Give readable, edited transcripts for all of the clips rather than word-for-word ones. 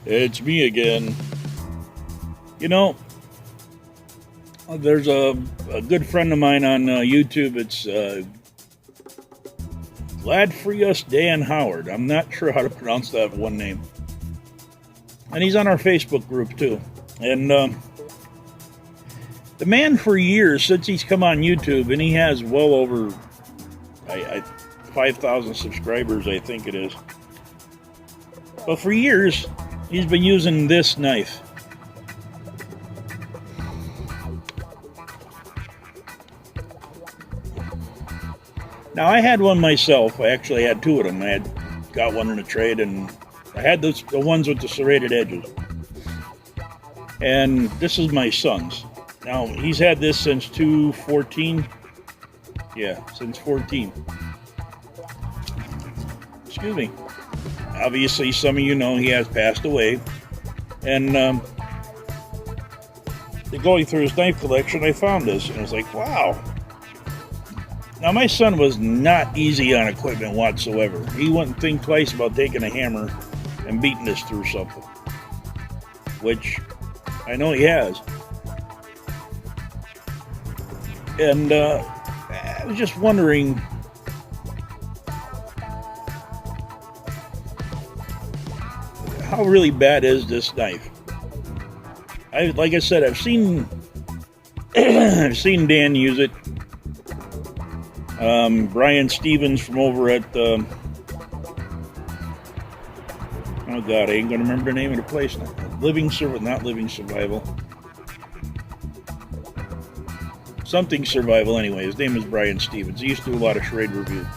It's me again. You know, there's a good friend of mine on YouTube. It's Glad Free Us Dan Howard. I'm not sure how to pronounce that one name. And he's on our Facebook group too. And the man, for years, since he's come on YouTube, and he has well over 5,000 subscribers, I think it is. But for years, he's been using this knife. Now, I had one myself. I actually had two of them. I had got one in a trade, and I had the ones with the serrated edges. And this is my son's. Now, he's had this since 2014. Yeah, since 14. Excuse me. Obviously, some of you know he has passed away. And going through his knife collection, I found this, and I was like, wow. Now, my son was not easy on equipment whatsoever. He wouldn't think twice about taking a hammer and beating this through something, which I know he has. And I was just wondering, how really bad is this knife? Like I said, I've seen I've seen Dan use it. Brian Stevens from over at oh god, I ain't gonna remember the name of the place now. Not Living Survival. Something Survival anyway. His name is Brian Stevens. He used to do a lot of charade reviews.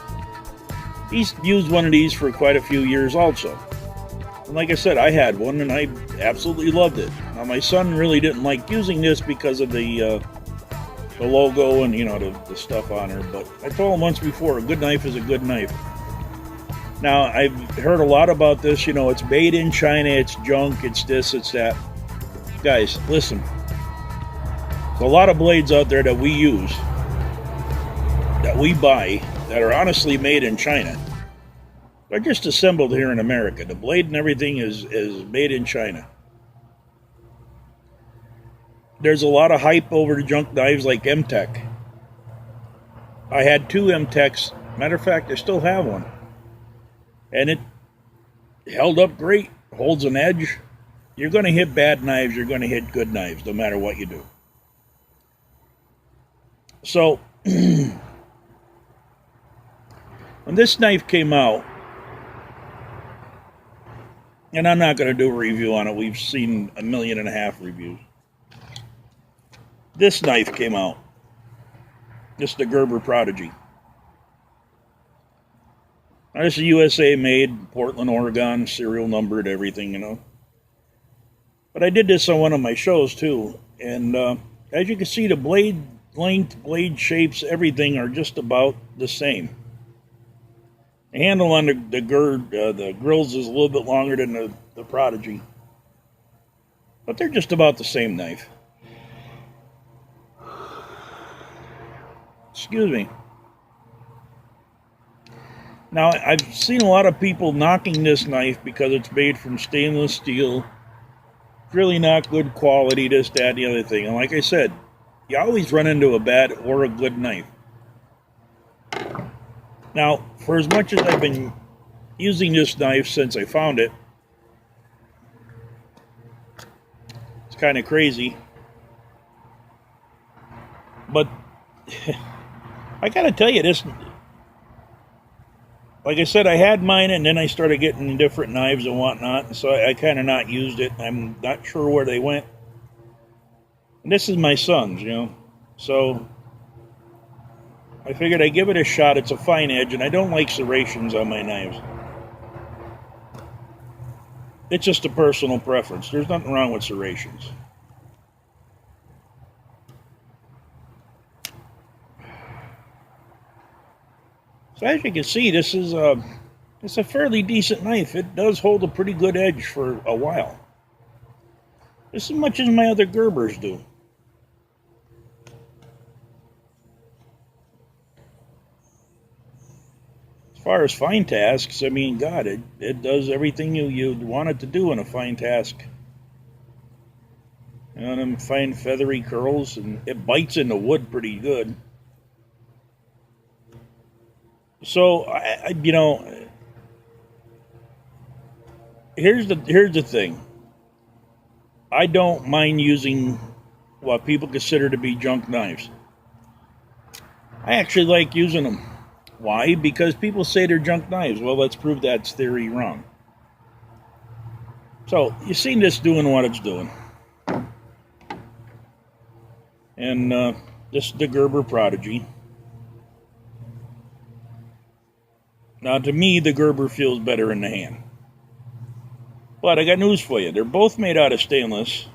He's used one of these for quite a few years also. And like I said, I had one and I absolutely loved it. Now my son really didn't like using this because of the logo and, you know, the stuff on her. But I told him once before, a good knife is a good knife. Now, I've heard a lot about this. You know, it's made in China, it's junk, it's this, it's that. Guys, listen. There's a lot of blades out there that we use, that we buy, that are honestly made in China. They're just assembled here in America. The blade and everything is made in China. There's a lot of hype over the junk knives like M-Tech. I had two M-Techs. Matter of fact, I still have one. And it held up great. Holds an edge. You're going to hit bad knives. You're going to hit good knives, no matter what you do. So, when this knife came out, and I'm not going to do a review on it. We've seen 1.5 million reviews. This knife came out. This is the Gerber Prodigy. Now, this is USA made, Portland, Oregon, serial numbered, everything, you know. But I did this on one of my shows too. And as you can see, the blade length, blade shapes, everything are just about the same. The handle on the Grylls is a little bit longer than the Prodigy. But they're just about the same knife. Excuse me. Now, I've seen a lot of people knocking this knife because it's made from stainless steel. It's really not good quality, this, that, and the other thing. And like I said, you always run into a bad or a good knife. Now, for as much as I've been using this knife since I found it, it's kind of crazy. But I gotta tell you, this, like I said, I had mine and then I started getting different knives and whatnot, so I kind of not used it. I'm not sure where they went. And this is my son's, you know, so I figured I'd give it a shot. It's a fine edge, and I don't like serrations on my knives. It's just a personal preference. There's nothing wrong with serrations. So as you can see, this is it's a fairly decent knife. It does hold a pretty good edge for a while. Just as much as my other Gerbers do. far as fine tasks, I mean, God, it does everything you'd want it to do in a fine task. You know, them fine feathery curls, and it bites into wood pretty good. So, here's the thing. I don't mind using what people consider to be junk knives. I actually like using them. Why? Because people say they're junk knives. Well, let's prove that theory wrong. So, you've seen this doing what it's doing. And this is the Gerber Prodigy. Now, to me, the Gerber feels better in the hand. But I got news for you. They're both made out of stainless.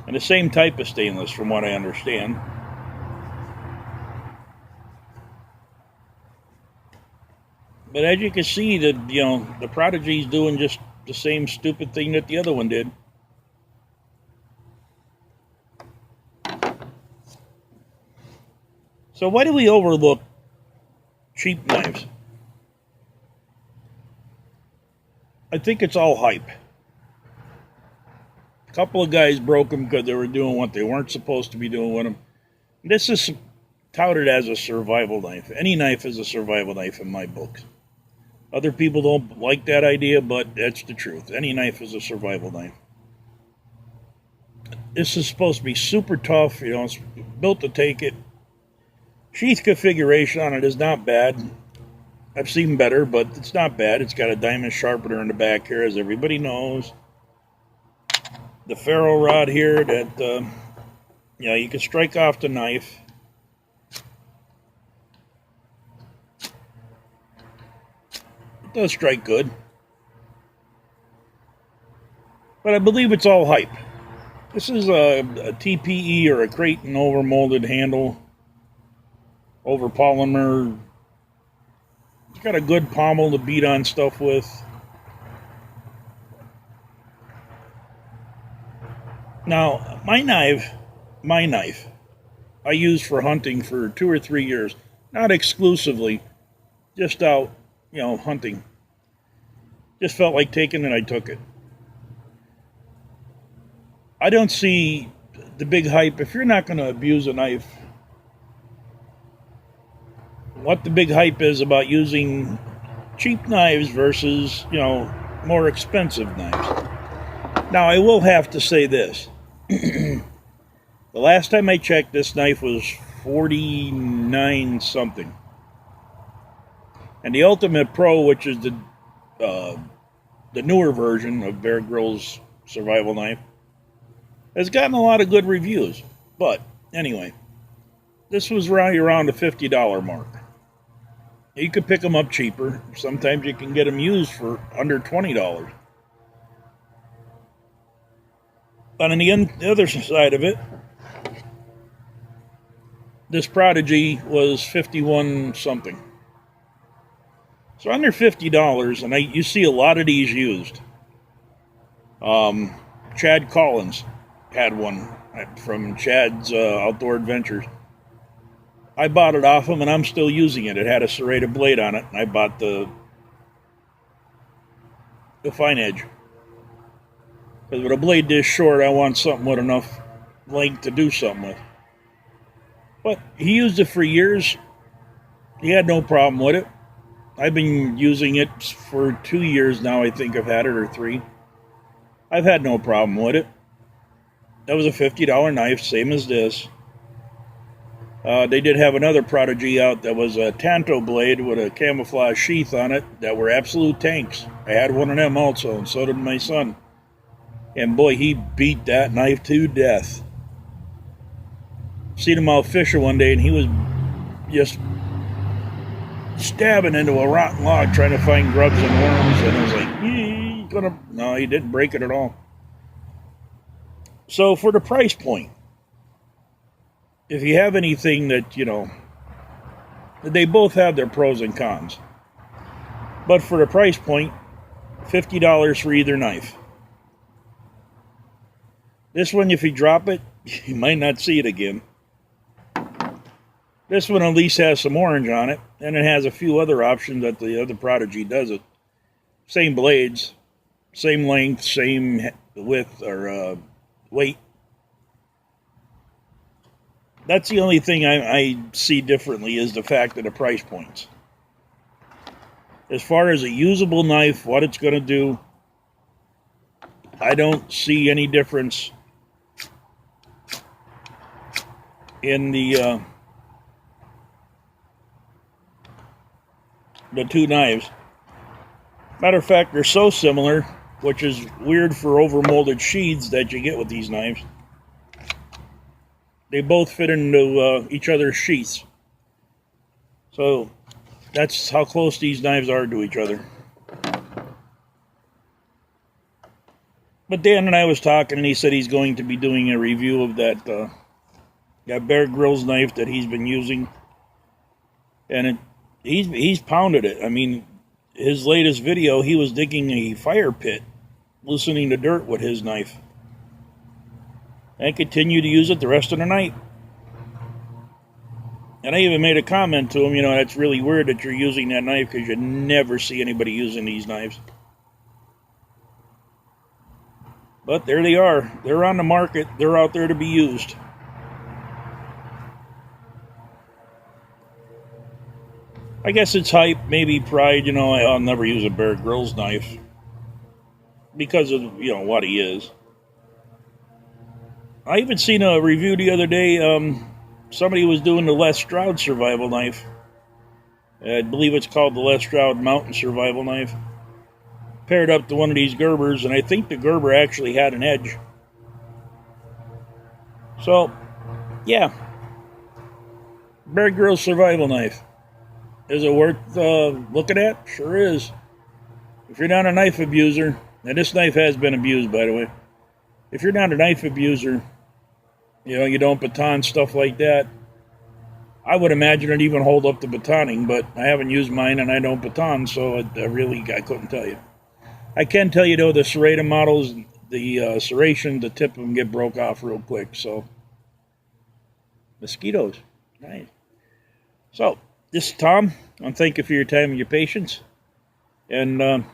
And the same type of stainless, from what I understand. But as you can see, the Prodigy's doing just the same stupid thing that the other one did. So why do we overlook cheap knives? I think it's all hype. A couple of guys broke them because they were doing what they weren't supposed to be doing with them. This is touted as a survival knife. Any knife is a survival knife in my books. Other people don't like that idea, but that's the truth. Any knife is a survival knife. This is supposed to be super tough. It's built to take it. Sheath configuration on it is not bad. I've seen better, but it's not bad. It's got a diamond sharpener in the back here, as everybody knows. The ferro rod here that, you can strike off the knife. It does strike good. But I believe it's all hype. This is a TPE or a Creighton overmolded handle. Over polymer. It's got a good pommel to beat on stuff with. Now, my knife, I used for hunting for 2 or 3 years. Not exclusively, just out, hunting. Just felt like taking it, I took it. I don't see the big hype. If you're not going to abuse a knife, what the big hype is about using cheap knives versus, more expensive knives. Now, I will have to say this. The last time I checked, this knife was $49 something. And the Ultimate Pro, which is the newer version of Bear Grylls survival knife, has gotten a lot of good reviews. But, anyway, this was around the $50 mark. You could pick them up cheaper. Sometimes you can get them used for under $20. But on the other side of it, this Prodigy was $51 something. So under $50, and you see a lot of these used. Chad Collins had one from Chad's Outdoor Adventures. I bought it off him, and I'm still using it. It had a serrated blade on it, and I bought the fine edge. Because with a blade this short, I want something with enough length to do something with. But he used it for years. He had no problem with it. I've been using it for 2 years now, I think I've had it, or 3. I've had no problem with it. That was a $50 knife, same as this. They did have another Prodigy out that was a Tanto blade with a camouflage sheath on it that were absolute tanks. I had one of them also, and so did my son. And boy, he beat that knife to death. Seen him out fishing one day, and he was just stabbing into a rotten log trying to find grubs and worms, and I was like, no, he didn't break it at all. So for the price point, if you have anything that, they both have their pros and cons. But for the price point, $50 for either knife. This one, if you drop it, you might not see it again. This one at least has some orange on it, and it has a few other options that the other Prodigy doesn't. Same blades, same length, same width or weight. That's the only thing I see differently is the fact of the price points. As far as a usable knife, what it's going to do, I don't see any difference in the two knives. Matter of fact, they're so similar, which is weird for overmolded sheaths that you get with these knives. They both fit into each other's sheaths. So that's how close these knives are to each other. But Dan and I was talking, and he said he's going to be doing a review of that Bear Grylls knife that he's been using. And he's pounded it. I mean, his latest video, he was digging a fire pit, loosening the dirt with his knife. And continued to use it the rest of the night. And I even made a comment to him, you know, that's really weird that you're using that knife because you never see anybody using these knives. But there they are. They're on the market. They're out there to be used. I guess it's hype, maybe pride, you know, I'll never use a Bear Grylls knife because of, you know, what he is. I even seen a review the other day, somebody was doing the Les Stroud survival knife. I believe it's called the Les Stroud Mountain Survival Knife. Paired up to one of these Gerbers, and I think the Gerber actually had an edge. So, yeah. Bear Grylls survival knife. Is it worth looking at? Sure is. If you're not a knife abuser, and this knife has been abused, by the way. If you're not a knife abuser, you know, you don't baton, stuff like that, I would imagine it even hold up to batoning, but I haven't used mine and I don't baton, so I couldn't tell you. I can tell you, though, the serrated models, the serration, the tip of them get broke off real quick, so. Mosquitoes. Nice. So, this is Tom. I thank you for your time and your patience. And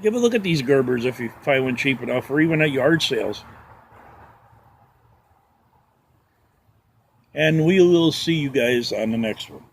give a look at these Gerbers if you find one cheap enough, or even at yard sales. And we will see you guys on the next one.